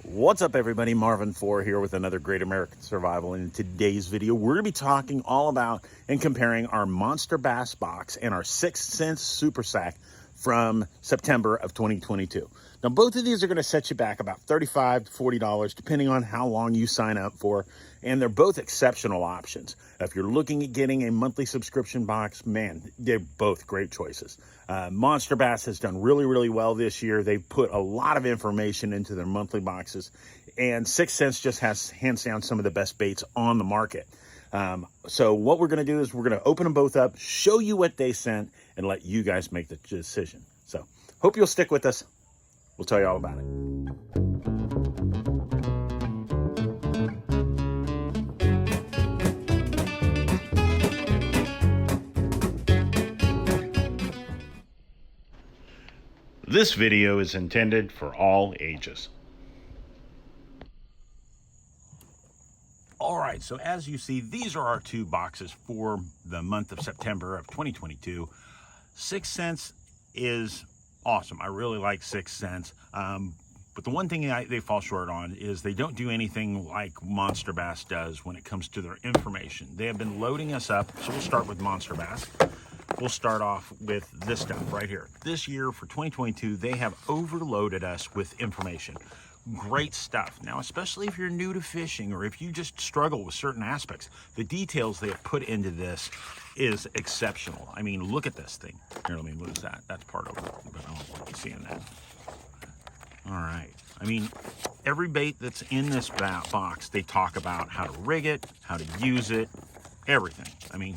What's up, everybody? Marvin4 here with another Great American Survival. In today's video, we're going to be talking all about and comparing our Monsterbass box and our 6th Sense Super Sack from September of 2022. Now, both of these are going to set you back about $35 to $40, depending on how long you sign up for, and they're both exceptional options. If you're looking at getting a monthly subscription box, man, they're both great choices. Monsterbass has done really well this year. They've put a lot of information into their monthly boxes, and 6th Sense just has hands down some of the best baits on the market. So what we're going to do is we're going to open them both up, show you what they sent, and let you guys make the decision. So hope you'll stick with us. We'll tell you all about it. This video is intended for all ages. All right, so as you see, these are our two boxes for the month of September of 2022. 6th Sense is awesome. I really like 6th Sense. But the one thing they fall short on is they don't do anything like Monsterbass does when it comes to their information. They have been loading us up, so we'll start with Monsterbass. We'll start off with this stuff right here. This year for 2022, they have overloaded us with information. Great stuff. Now, especially if you're new to fishing or if you just struggle with certain aspects, the details they have put into this is exceptional. I mean, look at this thing. Here, let me lose that. That's part of it, but I don't want you seeing that. All right. I mean, every bait that's in this box, they talk about how to rig it, how to use it, everything. I mean,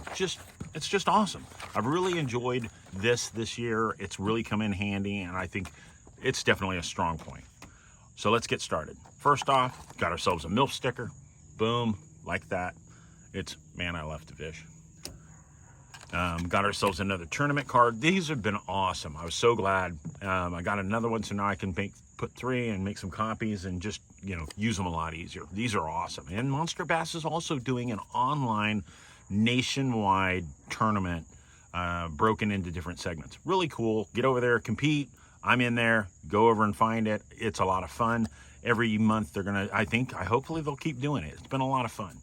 it's just awesome. I've really enjoyed this year. It's really come in handy, and I think it's definitely a strong point. So let's get started. First off, got ourselves a MILF sticker. Boom, like that. It's, man, I left the fish. Got ourselves another tournament card. These have been awesome. I was so glad. I got another one, so now I can put 3 and make some copies and just, use them a lot easier. These are awesome. And Monsterbass is also doing an online nationwide tournament broken into different segments. Really cool. Get over there, compete. I'm in there. Go over and find it. It's a lot of fun. Every month they're gonna, hopefully they'll keep doing it. It's been a lot of fun.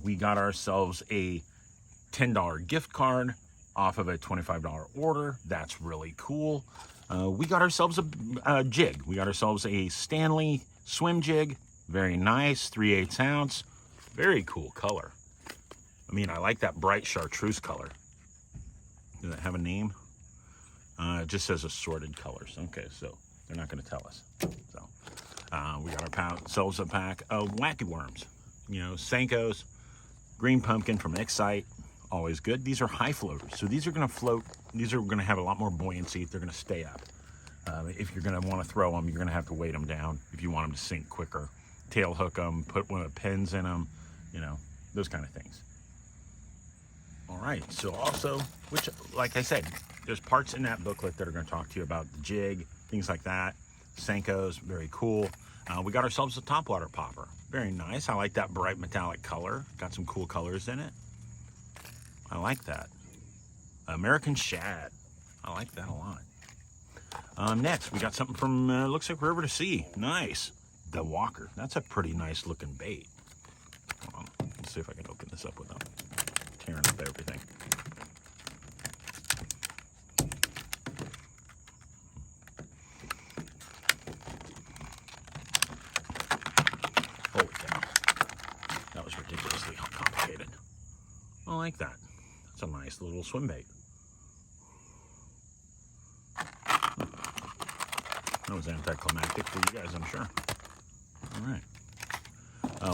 We got ourselves a $10 gift card off of a $25 order. That's really cool. We got ourselves a jig. We got ourselves a Stanley swim jig. Very nice, 3/8 ounce. Very cool color. I mean, I like that bright chartreuse color. Does it have a name? It just says assorted colors. Okay, so they're not going to tell us. So we got ourselves a pack of Wacky Worms. Senkos, green pumpkin from Excite. Always good. These are high floaters, so these are going to float. These are going to have a lot more buoyancy. They're going to stay up. If you're going to want to throw them, you're going to have to weight them down if you want them to sink quicker. Tail hook them, put one of the pins in them, those kind of things. All right, so also, which, like I said, there's parts in that booklet that are going to talk to you about the jig, things like that. Senkos, very cool. We got ourselves a topwater popper. Very nice. I like that bright metallic color. Got some cool colors in it. I like that. American shad. I like that a lot. Next, we got something from, looks like River to Sea. Nice. The Walker. That's a pretty nice looking bait. Hold on. Let's see if I can open this up without tearing up everything. Holy cow. That was ridiculously complicated. I like that. That's a nice little swim bait. That was anticlimactic for you guys, I'm sure. All right.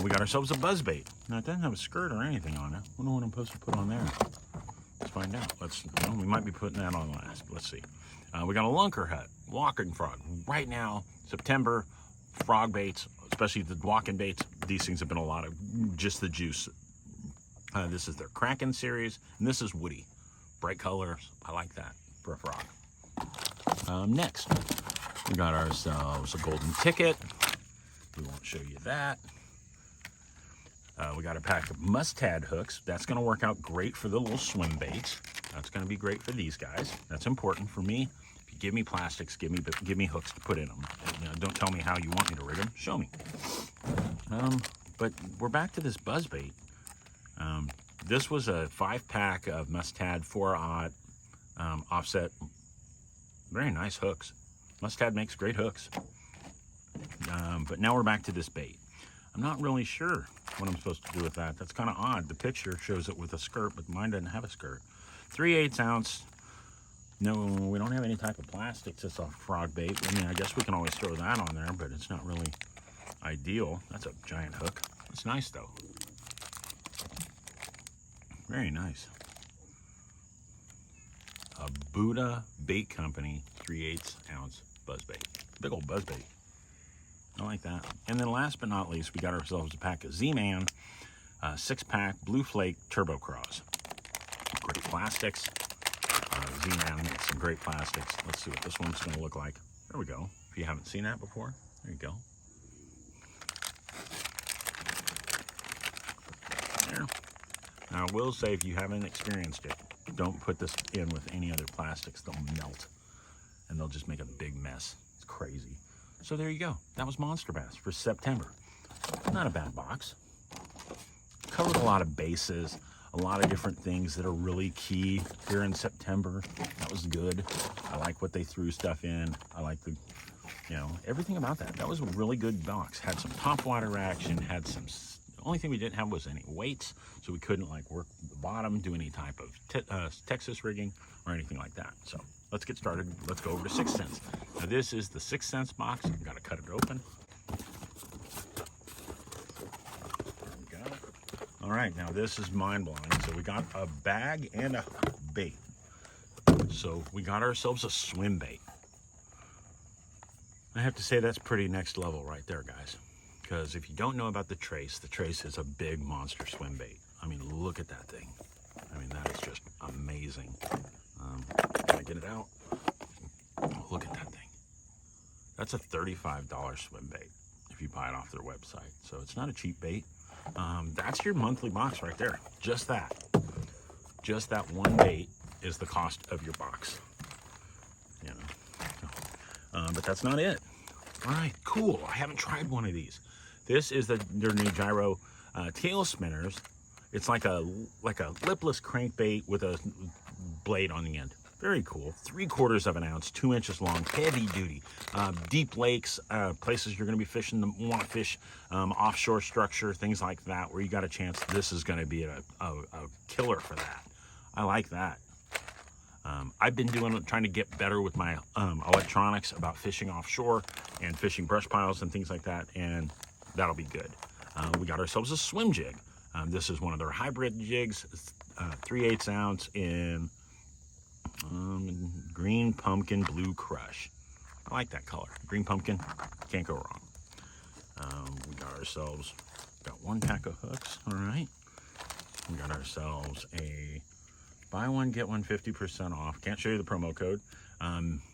We got ourselves a buzz bait. Now, it doesn't have a skirt or anything on it. I wonder what I'm supposed to put on there. Let's find out. We might be putting that on last. Let's see. We got a lunker hut, walking frog. Right now, September, frog baits, especially the walking baits, these things have been a lot of just the juice. This is their Kraken series, and this is woody. Bright colors. I like that for a frog. Next, we got ourselves a golden ticket. We won't show you that. We got a pack of mustad hooks. That's going to work out great for the little swim baits. That's going to be great for these guys. That's important for me. If you give me plastics, give me hooks to put in them. don't tell me how you want me to rig them. Show me. But we're back to this buzzbait. This was a 5-pack of Mustad 4/0 offset. Very nice hooks. Mustad makes great hooks. But now we're back to this bait. I'm not really sure what I'm supposed to do with that. That's kind of odd. The picture shows it with a skirt, but mine doesn't have a skirt. 3/8 ounce. No, we don't have any type of plastics. It's a frog bait. I mean, I guess we can always throw that on there, but it's not really ideal. That's a giant hook. It's nice though. Very nice. A Buddha Bait Company 3/8 ounce buzz bait. Big old buzz bait. I like that. And then last but not least, we got ourselves a pack of Z-Man 6-pack Blue Flake Turbo Cross. Great plastics. Z-Man makes some great plastics. Let's see what this one's going to look like. There we go. If you haven't seen that before, there you go. There. Now, I will say, if you haven't experienced it, don't put this in with any other plastics. They'll melt, and they'll just make a big mess. It's crazy. So there you go. That was Monsterbass for September. Not a bad box. Covered a lot of bases, a lot of different things that are really key here in September. That was good. I like what they threw stuff in. I like the, you know, everything about that. That was a really good box. Had some top water action, had some, the only thing we didn't have was any weights, so we couldn't like work the bottom, do any type of Texas rigging or anything like that. So let's get started. Let's go over to 6 cents. Now this is the 6 cents box. I've got to cut it open. There we go. All right, now this is mind-blowing. So we got a bag and a bait. So we got ourselves a swim bait. I have to say that's pretty next level right there, guys. Because if you don't know about the trace is a big monster swim bait. I mean, look at that thing. I mean, that is just amazing. Can I get it out? Oh, look at that thing. That's a $35 swim bait if you buy it off their website. So it's not a cheap bait. That's your monthly box right there. Just that. Just that one bait is the cost of your box. You know. But that's not it. All right, cool. I haven't tried one of these. This is their new gyro tail spinners. It's like a lipless crankbait with a blade on the end. Very cool. 3/4 ounce, 2 inches long, heavy duty. Deep lakes, places you're going to be fishing, want to fish offshore structure, things like that, where you got a chance. This is going to be a killer for that. I like that. I've been trying to get better with my electronics about fishing offshore and fishing brush piles and things like that, and that'll be good. We got ourselves a swim jig. This is one of their hybrid jigs, 3/8 ounce in green pumpkin blue crush. I like that color. Green pumpkin, can't go wrong. We got ourselves, got 1 pack of hooks, all right. We got ourselves a buy one, get one 50% off. Can't show you the promo code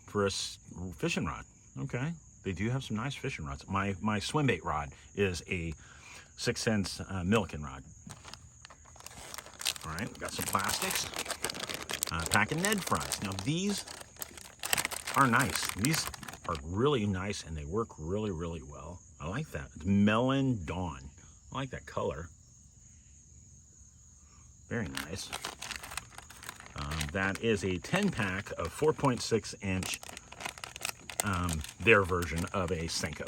for a fishing rod. Okay, they do have some nice fishing rods. My swim bait rod is a 6 cents Milliken rod. All right, we got some plastics. Pack of Ned fries. Now these are nice. These are really nice and they work really, really well. I like that. It's Melon Dawn. I like that color. Very nice. That is a 10-pack of 4.6 inch, their version of a Senko.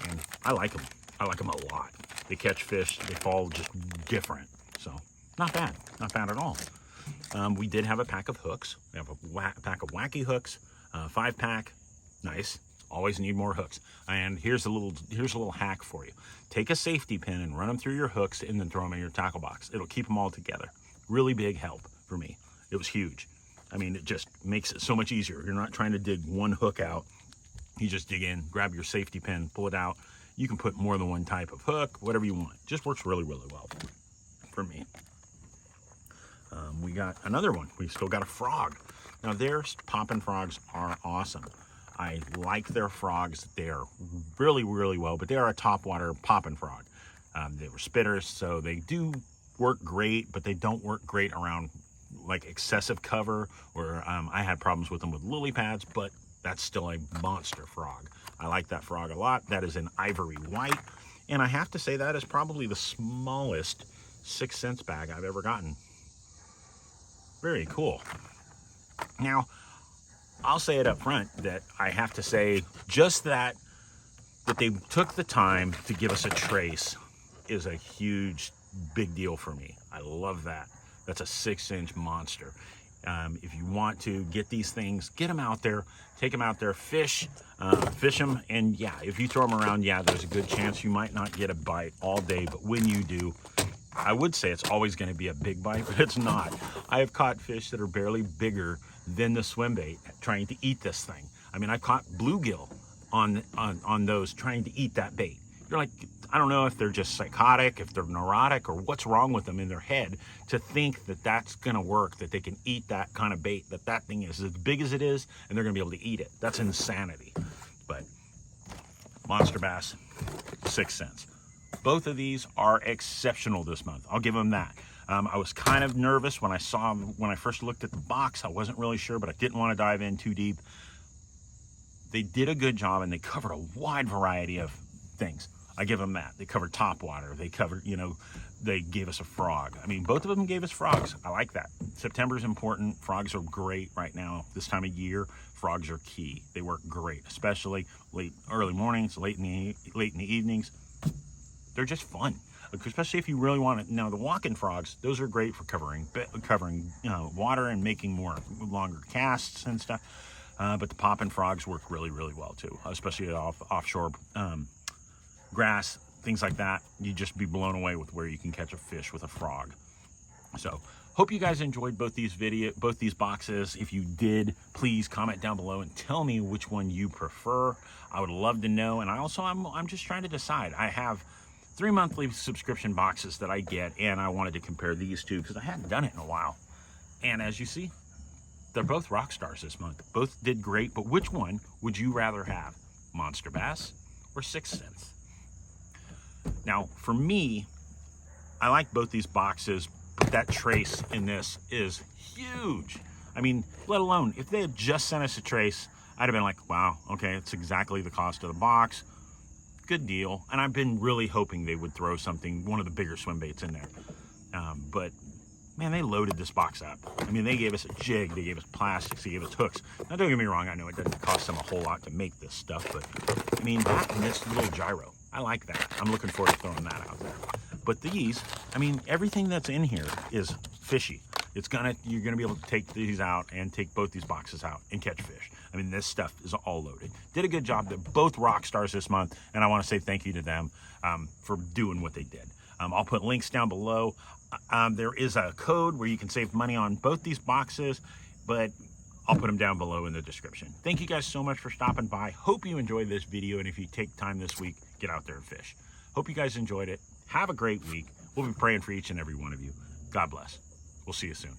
And I like them. I like them a lot. They catch fish. They fall just different. So not bad. Not bad at all. We did have a pack of hooks. We have a pack of Wacky hooks, 5-pack. Nice. Always need more hooks. And here's a little hack for you. Take a safety pin and run them through your hooks and then throw them in your tackle box. It'll keep them all together. Really big help for me. It was huge. I mean, it just makes it so much easier. You're not trying to dig one hook out. You just dig in, grab your safety pin, pull it out. You can put more than one type of hook, whatever you want. Just works really, really well for me. We got another one. We still got a frog. Now their poppin' frogs are awesome. I like their frogs. They're really, really well, but they are a topwater poppin' frog. They were spitters, so they do work great, but they don't work great around like excessive cover, or I had problems with them with lily pads, but that's still a monster frog. I like that frog a lot. That is an ivory white. And I have to say that is probably the smallest 6 cents bag I've ever gotten. Very cool. Now, I'll say it up front that I have to say just that they took the time to give us a trace is a huge, big deal for me. I love that. That's a 6-inch monster. If you want to get these things, get them out there, take them out there, fish them, and yeah, if you throw them around, yeah, there's a good chance you might not get a bite all day, but when you do, I would say it's always going to be a big bite, but it's not. I have caught fish that are barely bigger than the swim bait trying to eat this thing. I mean, I caught bluegill on those trying to eat that bait. You're like, I don't know if they're just psychotic, if they're neurotic, or what's wrong with them in their head to think that that's going to work, that they can eat that kind of bait, that thing is as big as it is, and they're going to be able to eat it. That's insanity. But monster bass, 6 cents. Both of these are exceptional this month. I'll give them that. I was kind of nervous when I first looked at the box. I wasn't really sure, but I didn't want to dive in too deep. They did a good job, and they covered a wide variety of things. I give them that. They covered topwater. They covered, they gave us a frog. I mean, both of them gave us frogs. I like that. September's important. Frogs are great right now. This time of year, frogs are key. They work great, especially early mornings, late in the evenings. They're just fun, especially if you really want it. Now, the walking frogs, those are great for covering water and making longer casts and stuff. But the popping frogs work really, really well too, especially offshore grass, things like that. You'd just be blown away with where you can catch a fish with a frog. So, hope you guys enjoyed both these boxes. If you did, please comment down below and tell me which one you prefer. I would love to know. And I'm just trying to decide. I have 3 monthly subscription boxes that I get, and I wanted to compare these two because I hadn't done it in a while. And as you see, they're both rock stars this month. Both did great, but which one would you rather have? Monster bass or 6 cents? Now, for me, I like both these boxes, but that trace in this is huge. I mean, let alone, if they had just sent us a trace, I'd have been like, wow, okay, it's exactly the cost of the box. Good deal. And I've been really hoping they would throw one of the bigger swim baits in there. But man, they loaded this box up. I mean, they gave us a jig, they gave us plastics, they gave us hooks. Now, don't get me wrong, I know it doesn't cost them a whole lot to make this stuff, but I mean, that and this little gyro, I like that. I'm looking forward to throwing that out there. But these, I mean, everything that's in here is fishy. You're gonna be able to take these out and take both these boxes out and catch fish. I mean, this stuff is all loaded. Did a good job. They're both rock stars this month, and I want to say thank you to them for doing what they did. I'll put links down below. There is a code where you can save money on both these boxes, but I'll put them down below in the description. Thank you guys so much for stopping by. Hope you enjoyed this video, and if you take time this week, get out there and fish. Hope you guys enjoyed it. Have a great week. We'll be praying for each and every one of you. God bless. We'll see you soon.